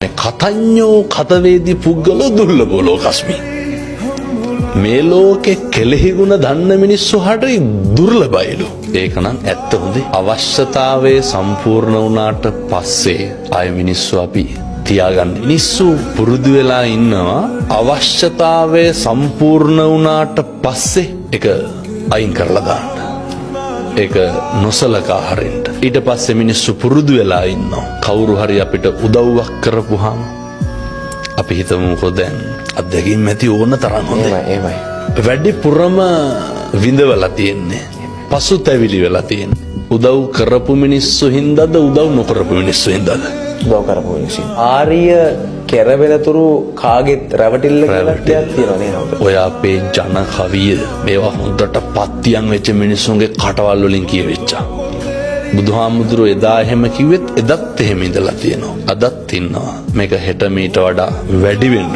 කතඤ්ඤෝ කතවේදී පුද්ගලෝ දුර්ලභෝ ලෝකස්මි. මේ ලෝකේ කෙලෙහි ගුණ දන්න මිනිස්සු හරි දුර්ලභයිලු. ඒක නම් ඇත්ත හොඳේ. අවශ්‍යතාවය සම්පූර්ණ වුණාට පස්සේ ආය මිනිස්සු අපි තියාගන්න. මිනිස්සු පුරුදු වෙලා ඉන්නවා අවශ්‍යතාවය සම්පූර්ණ වුණාට පස්සේ ඒක අයින් කරලා දාන්න. ඒක නොසලකා හරින්න. ඊට පස්සේ මිනිස්සු පුරුදු වෙලා ඉන්නවා. කවුරු හරි අපිට උදව්වක් කරපුවාම අපි හිතමුකෝ දැන් අත්දැකීම් ඇති ඕන තරම් හොඳයි. එහෙමයි. වැඩිපුරම විඳවලා තියෙන්නේ. පසුතැවිලි වෙලා තියෙන්නේ. උදව් කරපු මිනිස්සු හින්දාද උදව් නොකරපු මිනිස්සු හින්දාද? උදව් කරපු මිනිස්සු. ආර්ය කෙරවෙලතුරු කාගෙත් රැවටිල්ල කියලා දෙයක් තියෙනවා නේද? ඔය අපේ ජන කවිය මේවා හොඳට පත්තියන් වෙච්ච මිනිස්සුන්ගේ කටවල් වලින් කියවෙච්චා. බුදුහාමුදුරුවෝ එදා එහෙම කිව්වෙත් එදත් එහෙම ඉඳලා තියෙනවා. අදත් ඉන්නවා. මේක හෙට මීට වඩා වැඩි වෙන්න